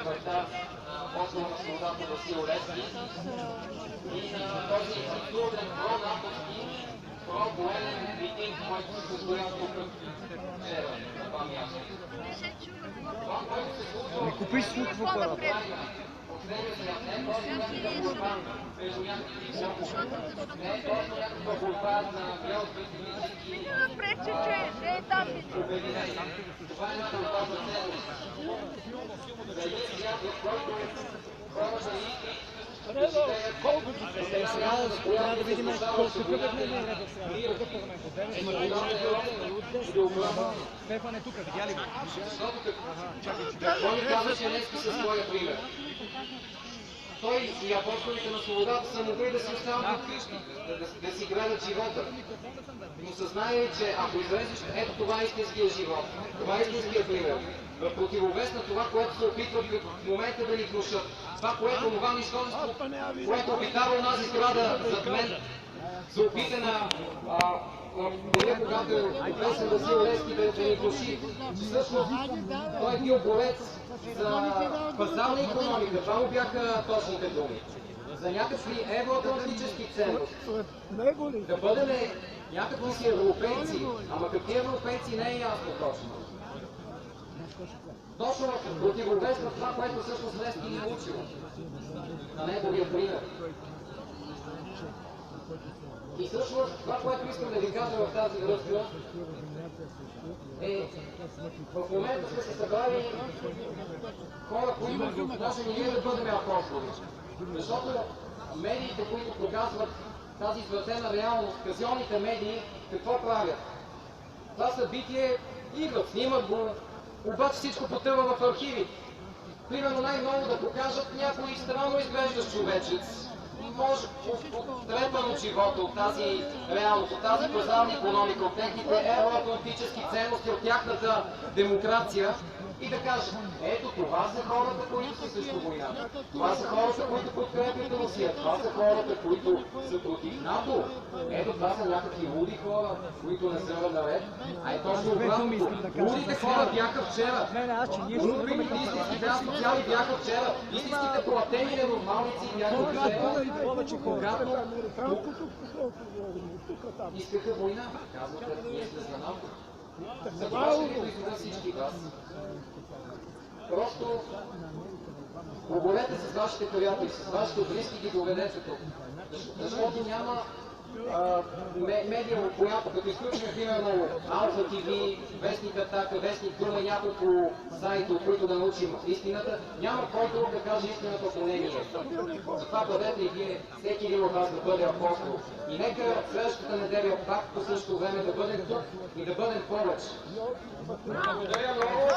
заповедта на апостола на свободата Васил Левски и на този труден про-натовски, про-военен митинг, който се състоя тук вчера на това място. Това, което се случва... Не купиш слух в апарата. Не е точно някаква борба между някакви групи. Не е точно някаква борба на геополитически обединения. Това е една борба за ценност. За един свят, в който хората Трябва да видим какъв е дневният ред сега. Стефан е тук, видя ли го? Той каза, че днес със своя пример. Той и апостолите на свободата са могли да си останат открити, да си гледат живота. Но съзнае, че ако излезеш, ето това е истинския живот, това е истинския пример. В противовес на това, което се опитват в момента да ни внушат. Това, което това нищожество, което обитава онази сграда зад мен, се опита на деня, когато е отнесен Васил Левски да ни внуши, че всъщност той е бил борец за пазарна икономика. Това му бяха точните думи. За някакви евроатлантически ценности. Да бъдем някакви си европейци. Ама какви европейци не е ясно точно. Точно в противовес на това, което всъщност Левски ни е учил. На неговия пример. И всъщност това, което искам да ви кажа в тази връзка, е в момента сме се събрали хора, които можем и ние да бъдем апостоли. Защото медиите, които показват тази извратена реалност, казионните медии, какво правят? Това събитие идват, снимат го, обаче всичко потъва в архиви. Примерно най-много да покажат някой странно изглеждащ човечец, може потрепан от живота, от тази реалност, от тази пазарна икономика, от техните евроатлантически ценности, от тяхната демокрация и да кажат, ето това са хората, които са срещу войната. Това са хората, които подкрепят Русия. Това са хората, които са против НАТО. Ето това са някакви луди хора, които не са наред. А е точно обратното. Лудите хора бяха вчера. Любимите истинските асоциали бяха вчера. Истинските платени ненормалници бяха вчера. Когато искаха война. Казвате, ние сме за НАТО. За това ще ви призова всички вас. Просто поговорете с вашите приятели, с вашите близки, ги доведете тук. Защото няма медия, в която, като изключим примерно Алфа ТВ, Вестник Атака, Вестник Дума и няколко сайта, от които да научим истината, няма кой друг да каже истината по мнение. Затова бъдете и вие, всеки един от вас да бъде апостол. И нека следващата неделя пак по същото време да бъдем тук и да бъдем повече. Благодаря много!